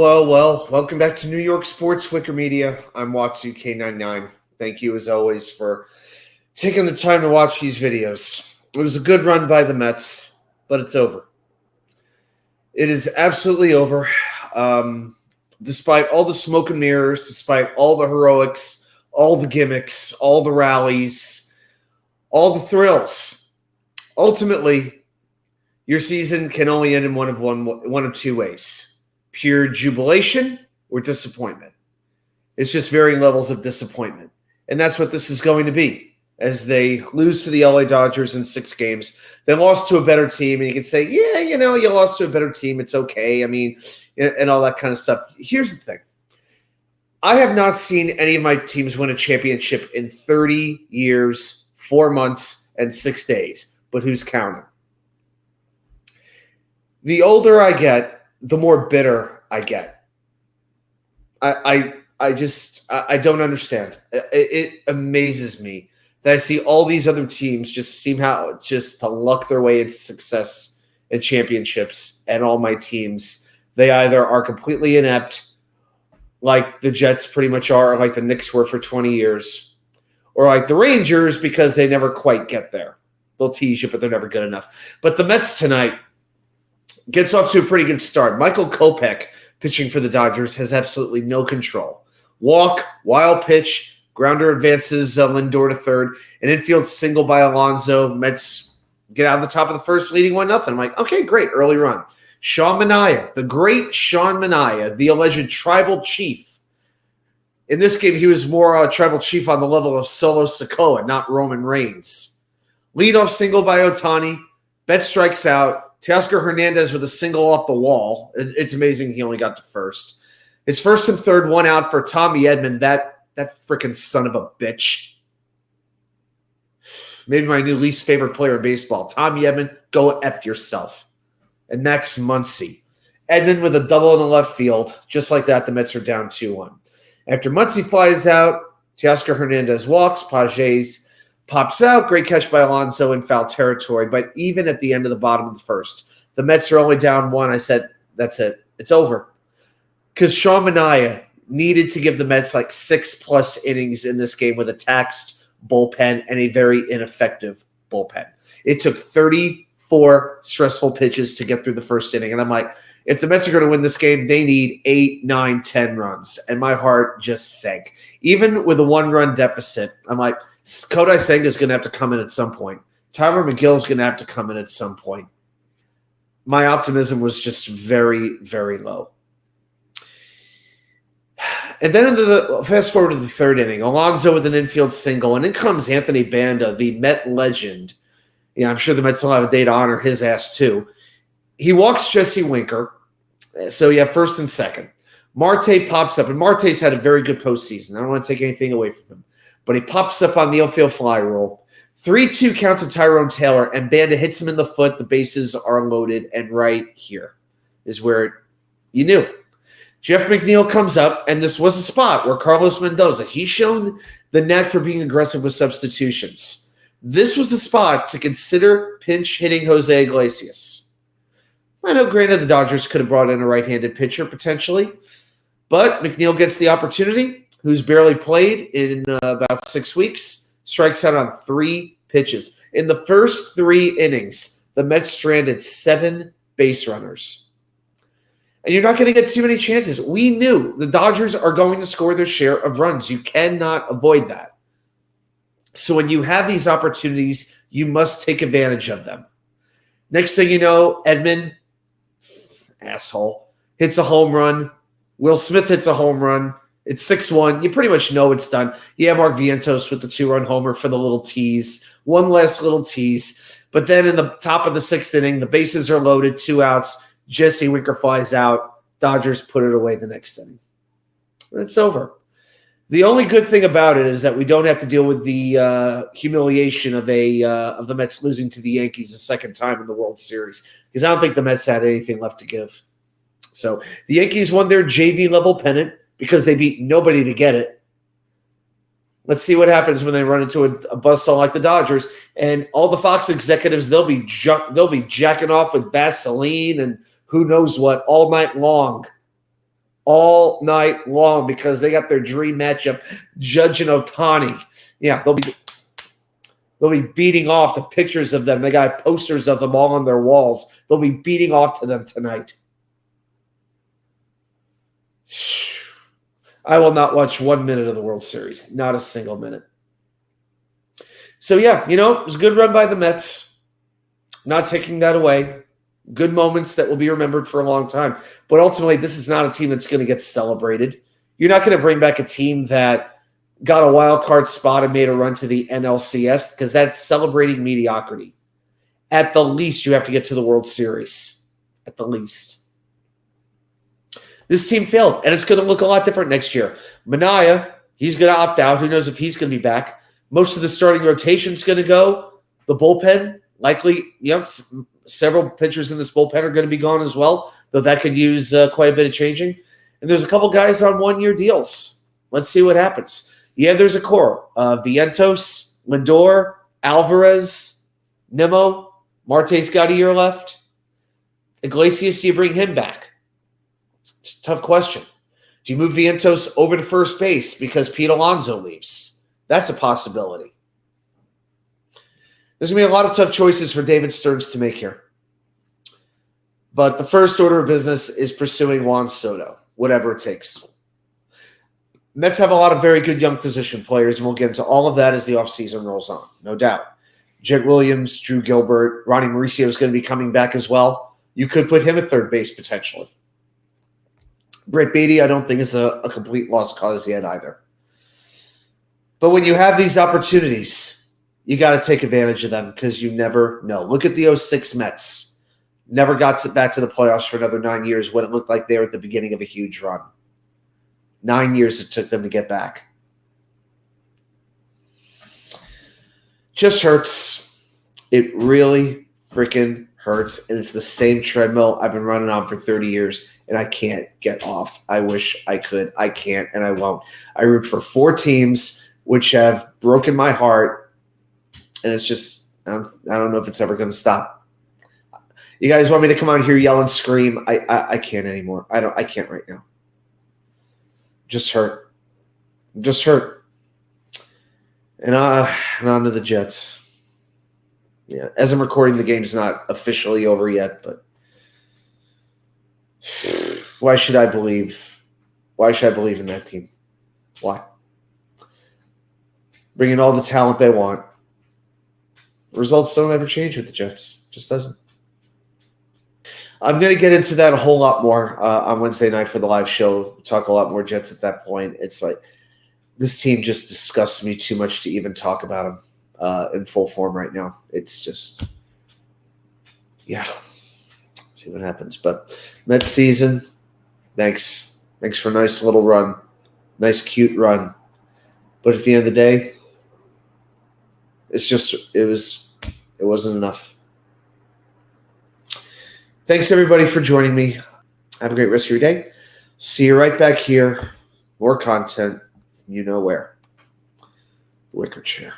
Well. Welcome back to New York Sports WickerMedia. I'm Watsu-K99. Thank you, as always, for taking the time to watch these videos. It was a good run by the Mets, but it's over. It is absolutely over. Despite all the smoke and mirrors, despite all the heroics, all the gimmicks, all the rallies, all the thrills, ultimately, your season can only end in one of two ways. Pure jubilation or disappointment. It's just varying levels of disappointment. And that's what this is going to be as they lose to the LA Dodgers in 6 games. They lost to a better team, and you can say, yeah, you lost to a better team. It's okay. I mean, and all that kind of stuff. Here's the thing. I have not seen any of my teams win a championship in 30 years, 4 months, and 6 days. But who's counting? The older I get, the more bitter I get. I don't understand. It amazes me that I see all these other teams just to luck their way into success and championships, and all my teams, they either are completely inept, like the Jets pretty much are, or like the Knicks were for 20 years, or like the Rangers because they never quite get there. They'll tease you, but they're never good enough. But the Mets tonight gets off to a pretty good start. Michael Kopech, pitching for the Dodgers, has absolutely no control. Walk, wild pitch, grounder advances Lindor to third, an infield single by Alonso. Mets get out of the top of the first, leading 1-0. I'm like, okay, great, early run. Seanmanaea, the great Seanmanaea, the alleged tribal chief. In this game, he was more a tribal chief on the level of Solo Sikoa, not Roman Reigns. Leadoff single by Ohtani. Bet strikes out. Teoscar Hernandez with a single off the wall. It's amazing he only got to first. His first and third, 1 out for Tommy Edman. That freaking son of a bitch. Maybe my new least favorite player in baseball. Tommy Edman, go F yourself. And Max Muncy. Edman with a double in the left field. Just like that, the Mets are down 2-1. After Muncy flies out, Teoscar Hernandez walks. Pages pops out. Great catch by Alonso in foul territory. But even at the end of the bottom of the first, the Mets are only down 1. I said, that's it. It's over. Because Seanmanaea needed to give the Mets like 6+ innings in this game with a taxed bullpen and a very ineffective bullpen. It took 34 stressful pitches to get through the first inning. And I'm like, if the Mets are going to win this game, they need 8, 9, 10 runs. And my heart just sank. Even with a 1-run deficit, I'm like, Kodai Senga is going to have to come in at some point. Tyler McGill is going to have to come in at some point. My optimism was just very, very low. And then fast forward to the third inning, Alonso with an infield single, and in comes Anthony Banda, the Met legend. Yeah, I'm sure the Mets will have a day to honor his ass too. He walks Jesse Winker, so you have first and second. Marte pops up, and Marte's had a very good postseason. I don't want to take anything away from him. But he pops up on the outfield fly roll. 3-2 count to Tyrone Taylor, and Banda hits him in the foot. The bases are loaded, and right here is where you knew. Jeff McNeil comes up, and this was a spot where Carlos Mendoza, he's shown the knack for being aggressive with substitutions. This was a spot to consider pinch hitting Jose Iglesias. I know, granted, the Dodgers could have brought in a right-handed pitcher potentially, but McNeil gets the opportunity. Who's barely played in about 6 weeks, strikes out on 3 pitches. In the first 3 innings, the Mets stranded 7 base runners. And you're not going to get too many chances. We knew the Dodgers are going to score their share of runs. You cannot avoid that. So when you have these opportunities, you must take advantage of them. Next thing you know, Edman, asshole, hits a home run. Will Smith hits a home run. It's 6-1. You pretty much know it's done. Yeah, Markvientos with the 2-run homer for the little tease. One last little tease. But then in the top of the 6th inning, the bases are loaded, 2 outs. Jesse Winker flies out. Dodgers put it away the next inning. And it's over. The only good thing about it is that we don't have to deal with the humiliation of the Mets losing to the Yankees a second time in the World Series, because I don't think the Mets had anything left to give. So the Yankees won their JV level pennant because they beat nobody to get it. Let's see what happens when they run into a buzzsaw like the Dodgers. And all the Fox executives, they'll be jacking off with Vaseline and who knows what all night long. all night long because they got their dream matchup, Judge and Ohtani. Yeah, they'll be beating off the pictures of them. They got posters of them all on their walls. They'll be beating off to them tonight. I will not watch 1 minute of the World Series. Not a single minute. So, yeah, it was a good run by the Mets. Not taking that away. Good moments that will be remembered for a long time. But ultimately, this is not a team that's going to get celebrated. You're not going to bring back a team that got a wild card spot and made a run to the NLCS because that's celebrating mediocrity. At the least, you have to get to the World Series. At the least. This team failed, and it's going to look a lot different next year. Manaea, he's going to opt out. Who knows if he's going to be back? Most of the starting rotation is going to go. The bullpen, likely, several pitchers in this bullpen are going to be gone as well, though that could use quite a bit of changing. And there's a couple guys on one-year deals. Let's see what happens. Yeah, there's a core. Vientos, Lindor, Alvarez, Nimmo. Marte's got a year left. Iglesias, do you bring him back? It's a tough question. Do you move Vientos over to first base because Pete Alonso leaves? That's a possibility. There's going to be a lot of tough choices for David Stearns to make here. But the first order of business is pursuing Juan Soto, whatever it takes. Mets have a lot of very good young position players, and we'll get into all of that as the offseason rolls on, no doubt. Jett Williams, Drew Gilbert, Ronnie Mauricio is going to be coming back as well. You could put him at third base potentially. Brett Beatty, I don't think is a complete lost cause yet either. But when you have these opportunities, you got to take advantage of them because you never know. Look at the 2006 Mets. Never got back to the playoffs for another 9 years when it looked like they were at the beginning of a huge run. 9 years it took them to get back. Just hurts. It really freaking hurts. And it's the same treadmill I've been running on for 30 years, and I can't get off. I wish I could. I can't, and I won't. I root for 4 teams which have broken my heart, and it's just, I don't know if it's ever going to stop. You guys want me to come out here, yell and scream? I can't anymore. I can't right now. Just hurt. Just hurt. And on to the Jets. Yeah, as I'm recording, the game's not officially over yet, but why should I believe? Why should I believe in that team? Why? Bring in all the talent they want. Results don't ever change with the Jets. Just doesn't. I'm going to get into that a whole lot more on Wednesday night for the live show. We'll talk a lot more Jets at that point. It's like this team just disgusts me too much to even talk about them in full form right now. It's just, yeah, see what happens. But Mets season, thanks for a nice little run, nice cute run. But at the end of the day, it's just it wasn't enough. Thanks, everybody, for joining me. Have a great rest of your day. See you right back here. More content. You know where. Wicker Chair.